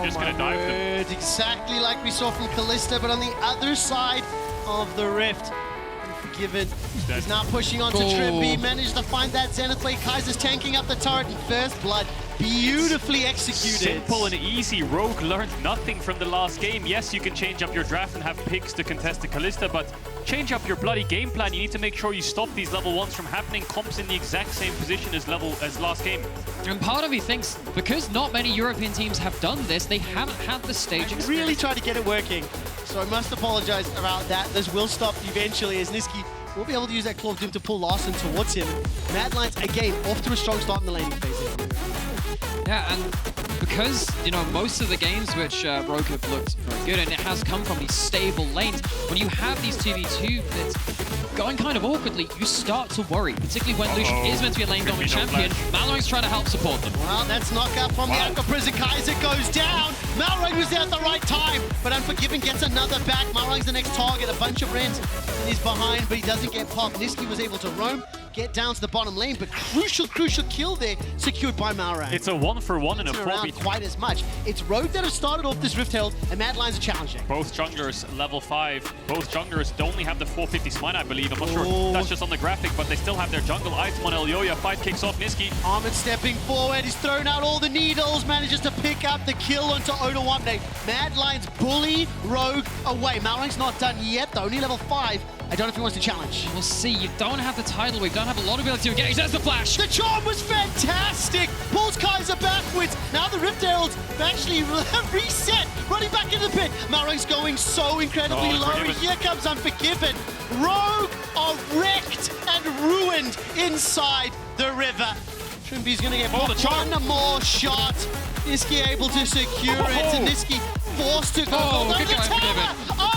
just gonna dive them. Exactly like we saw from Kalista, but on the other side of the rift. Unforgiven is now pushing onto Trimby, managed to find that Zenith Blade. Kaiser's tanking up the turret in first blood. Beautifully executed. Simple and easy. Rogue learned nothing from the last game. Yes, you can change up your draft and have picks to contest the Kalista, but change up your bloody game plan. You need to make sure you stop these level 1s from happening. Comp's in the exact same position as last game. And part of me thinks, because not many European teams have done this, they haven't had the stage experience. Really tried to get it working. So I must apologize about that. This will stop eventually as Niski will be able to use that Claw of Doom to pull Larson towards him. Mad Lions, again, off to a strong start in the laning phase. Yeah, and because, you know, most of the games which Rogue have looked very good, and it has come from these stable lanes, when you have these 2v2 that's going kind of awkwardly, you start to worry, particularly when Lucian is meant to be a lane dominant champion. Mallory's trying to help support them. Well, that's knockout from the Aqua Prison. Kaiser goes down. Malroy was there at the right time, but Unforgiven gets another back. Malroy's the next target. A bunch of Rens, and he's behind, but he doesn't get popped. Niski was able to roam, get down to the bottom lane, but crucial kill there secured by Malroy. It's a 1-for-1 and a 4v2. Quite as much. It's Rogue that have started off this Rift Herald, and Mad Lions are challenging. Both junglers level 5. Both junglers only have the 450 smite, I believe. I'm not sure if that's just on the graphic, but they still have their jungle item on Elyoya. 5 kicks off Niski. Armin stepping forward. He's thrown out all the needles, manages to pick up the kill onto Onawamne. Mad Lions bully Rogue away. Malroy's not done yet, though. Only level 5. I don't know if he wants to challenge. We'll see. You don't have the tidal wave, don't have a lot of ability to engage. There's the flash. The charm was fantastic. Pulls Kaiser backwards. Now the Rift Heralds actually reset, running back into the pit. Malroy's going so incredibly low. Here comes Unforgiven. Rogue are wrecked and ruined inside the river. Trimby's going to get one more shot. Niski able to secure it, and Niski forced to go.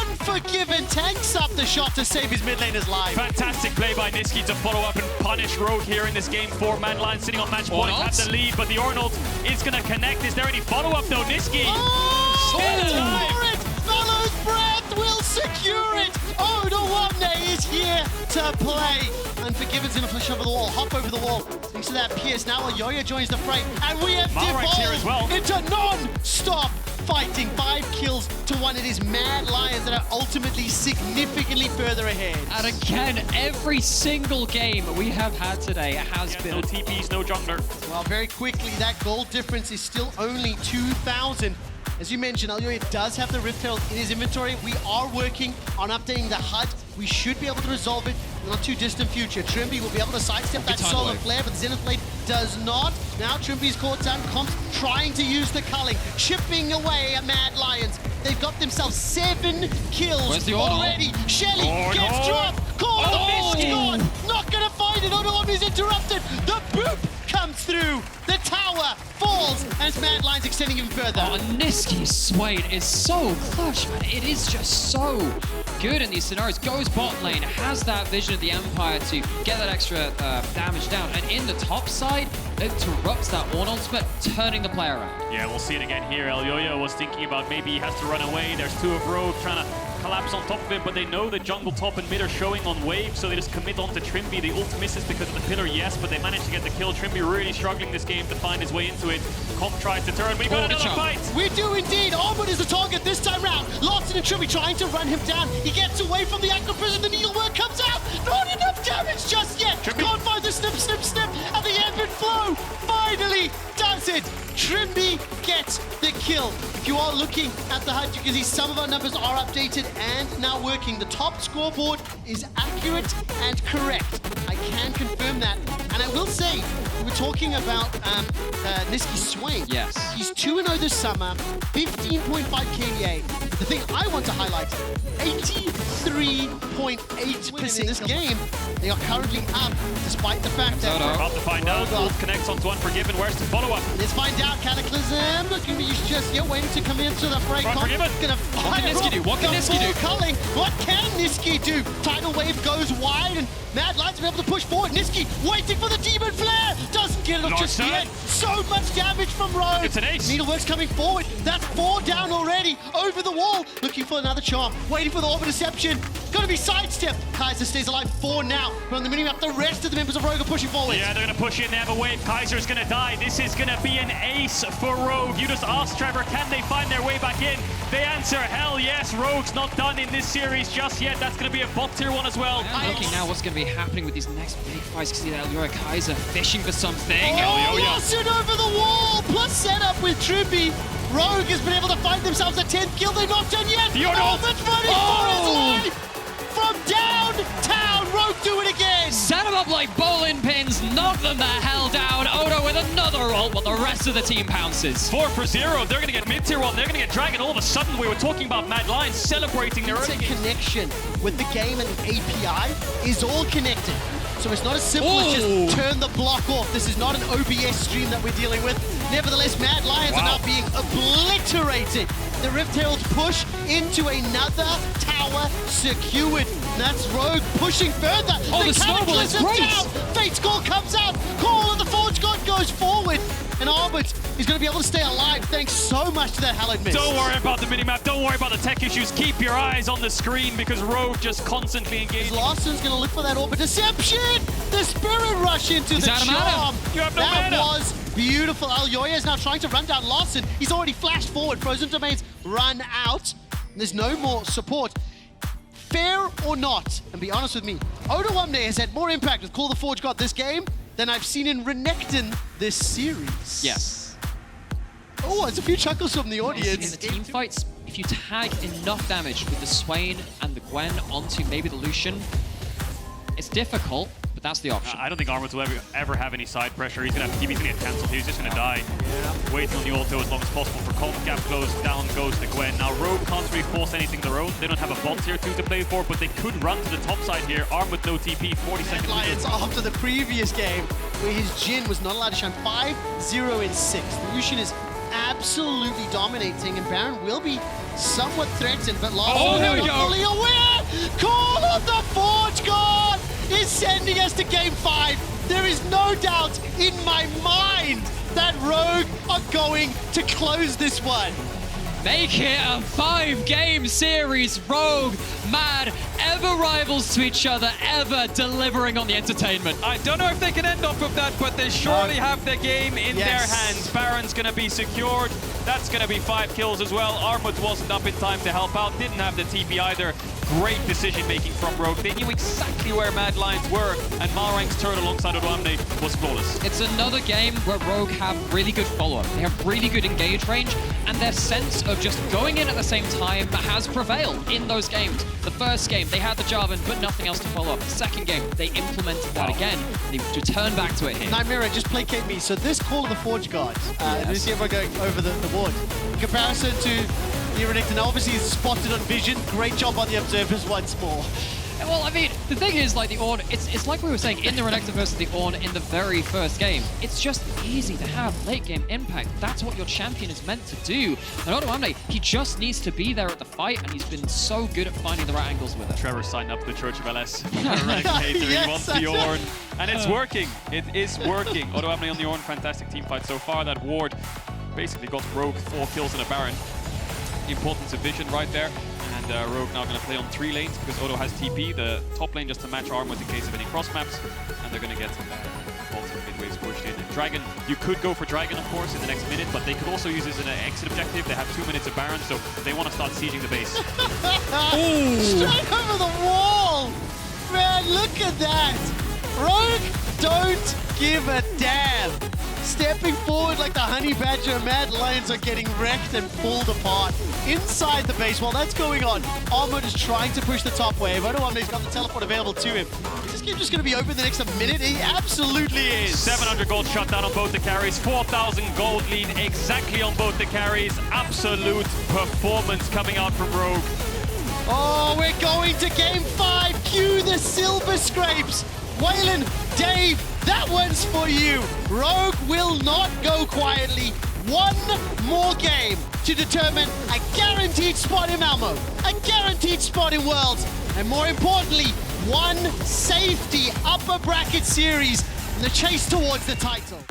Unforgiven tanks up the shot to save his mid laner's life. Fantastic play by Niski to follow up and punish Rogue here in this game. 4 Mad Lions sitting on match point, have the lead, but the Ornald is going to connect. Is there any follow-up though? Niski! Fellow's breath will secure it! Onawamne is here to play. Unforgiven's in a flash over the wall, hop over the wall. Thanks to that pierce, now Elyoya joins the fray, and we have devolved into non-stop fighting. 5 kills to 1. It is Mad Lions that are ultimately significantly further ahead. And again, every single game we have had today has been... No TPs, no jungler. Well, very quickly, that gold difference is still only 2,000. As you mentioned, Elyoya does have the Rift Herald in his inventory. We are working on updating the HUD. We should be able to resolve it in the not too distant future. Trimby will be able to sidestep that solar flare, but the Zenith Blade does not. Now Trimby's caught down. Comp's trying to use the culling, chipping away at Mad Lions. They've got themselves 7 kills already. Shelly gets dropped. Gone. Not gonna find it. Onawamne is interrupted. The boop comes through. The tower falls as Mad Lions extending even further. Oh, Niski's Swade is so clutch, man. It is just so good in these scenarios. Goes bot lane, has that vision of the Empire to get that extra damage down. And in the top side, interrupts that one ultimate, turning the player around. Yeah, we'll see it again here. Elyoya was thinking about maybe he has to run away. There's 2 of Rogue trying to collapse on top of him, but they know the jungle top and mid are showing on wave, so they just commit onto Trimby. The ult misses because of the pillar, yes, but they managed to get the kill. Trimby really struggling this game to find his way into it. Comp tries to turn. We've got another fight. We do indeed. Armut is the target this time round. Larson and Trimby trying to run him down. He gets away from the Aqua Prison. The needlework comes out. Not enough damage just yet. Can't find the snip, and the Evan Flow finally does it. Trimby gets the kill. If you are looking at the HUD, you can see some of our numbers are updated and now working. The top scoreboard is accurate and correct. I can confirm that. And I will say, we were talking about Niski Swain. Yes. He's 2-0 this summer, 15.5 KDA. The thing I want to highlight, 83.8% in this game. They are currently up, despite the fact that... We're about to find out. Ult connects onto Unforgiven. Where's the follow-up? Let's find out. Cataclysm. He's just waiting to come into the fray. Unforgiven. What can Niski do? What can Niski do? Culling. What can Niski do? Tidal wave goes wide, and Mad Lions will be able to push forward. Niski waiting for the Demon Flare. Doesn't get it off just yet. So much damage from Rogue. It's an ace. Needlework's coming forward. That's 4 down already. Over the wall. wall, looking for another charm, waiting for the Orb Deception. Gonna be sidestepped. Kaiser stays alive for now. But on the minimap, the rest of the members of Rogue are pushing forward. Yeah, they're gonna push in, they have a wave. Kaiser's gonna die. This is gonna be an ace for Rogue. You just asked Trevor, can they find their way back in? They answer, hell yes. Rogue's not done in this series just yet. That's gonna be a bot tier 1 as well. And looking now what's going to be happening with these next big fights. You can see that Elyoya Kaiser fishing for something. Oh, Lawson over the wall, plus setup with Trippy. Rogue has been able to find themselves a 10th kill. They're not done yet. Orban's running for his life. From downtown, Rogue do it again. Set them up like bowling pins, knock them the hell down. Odo with another ult, while the rest of the team pounces. 4 for 0. They're gonna get mid-tier 1. They're gonna get Dragon. All of a sudden, we were talking about Mad Lions celebrating their It's early a connection with the game and the API is all connected. So it's not as simple as just turn the block off. This is not an OBS stream that we're dealing with. Nevertheless, Mad Lions are now being obliterated. The Rift Heralds push into another tower secured. That's Rogue pushing further. Oh, the snowball is great. Fate's Call comes out. Call of the Forge God goes forward. And Arbit is going to be able to stay alive thanks so much to that hallowed mist. Don't worry about the minimap. Don't worry about the tech issues. Keep your eyes on the screen because Rogue just constantly engaging. Larson's going to look for that Orb Deception. The Spirit Rush into the charm. You have no that mana. was beautiful. Elyoya is now trying to run down Larson. He's already flashed forward. Frozen Domains run out. There's no more support. Fair or not, and be honest with me, Odo Wamne has had more impact with Call the Forge God this game than I've seen in Renekton this series. Yes. Oh, there's a few chuckles from the audience. In the team fights, if you tag enough damage with the Swain and the Gwen onto maybe the Lucian, it's difficult, but that's the option. I don't think Armut will ever have any side pressure. He's gonna get cancelled. He's just gonna die. Waiting on the ulti as long as possible for Comp Gap close. Down goes the Gwen. Now Rogue can't really force anything their own. They don't have a bot tier 2 to play for, but they could run to the top side here. Arm with no TP, 40 seconds. Lions after the previous game where his Jhin was not allowed to shine 5-0 in 6. The Lucian is absolutely dominating and Baron will be somewhat threatened, but Larson there we not go. fully aware. Call of the Forge God is sending us to game 5. There is no doubt in my mind that Rogue are going to close this one. Make it a 5-game series. Rogue, Mad, ever rivals to each other, ever delivering on the entertainment. I don't know if they can end off of that, but they surely have the game in their hands. Baron's going to be secured. That's going to be 5 kills as well. Armut wasn't up in time to help out. Didn't have the TP either. Great decision-making from Rogue. They knew exactly where Mad Lions were, and Malrang's turn alongside Odoamne was flawless. It's another game where Rogue have really good follow-up. They have really good engage range, and their sense of just going in at the same time has prevailed in those games. The first game, they had the Jarvan, but nothing else to follow up. The second game, they implemented that again. They returned back to it here. Nightmare, just placate me. So this Call of the Forge God, you see everyone going over the board. In comparison to the Renekton, obviously is spotted on vision. Great job on the observers once more. Well, I mean, the thing is, like, the Ornn, it's like we were saying in the Renekton versus the Ornn in the very first game. It's just easy to have late-game impact. That's what your champion is meant to do. And Odoamne, he just needs to be there at the fight, and he's been so good at finding the right angles with it. Trevor signed up to the Church of LS. He wants the Ornn. And it's working. It is working. Odoamne on the Ornn, fantastic team fight so far. That ward basically got Rogue 4 kills in a Baron. The importance of vision right there. And Rogue now going to play on 3 lanes because Odo has TP. The top lane just to match Armut in case of any cross maps. And they're going to get also mid-waves pushed in. And Dragon, you could go for Dragon, of course, in the next minute, but they could also use this as an exit objective. They have 2 minutes of Baron, so they want to start sieging the base. Straight over the wall! Man, look at that! Rogue don't give a damn! Stepping forward like the Honey Badger, Mad Lions are getting wrecked and pulled apart inside the base. While that's going on, Armut is trying to push the top wave. Odoamne's got the teleport available to him. Is this game just going to be open the next minute? He absolutely is. 700 gold shut down on both the carries, 4,000 gold lead exactly on both the carries. Absolute performance coming out from Rogue. Oh, we're going to game 5. Cue the silver scrapes. Waylon, Dave, that one's for you. Rogue will not go quietly. One more game to determine a guaranteed spot in Malmo, a guaranteed spot in Worlds, and more importantly, one safety upper bracket series in the chase towards the title.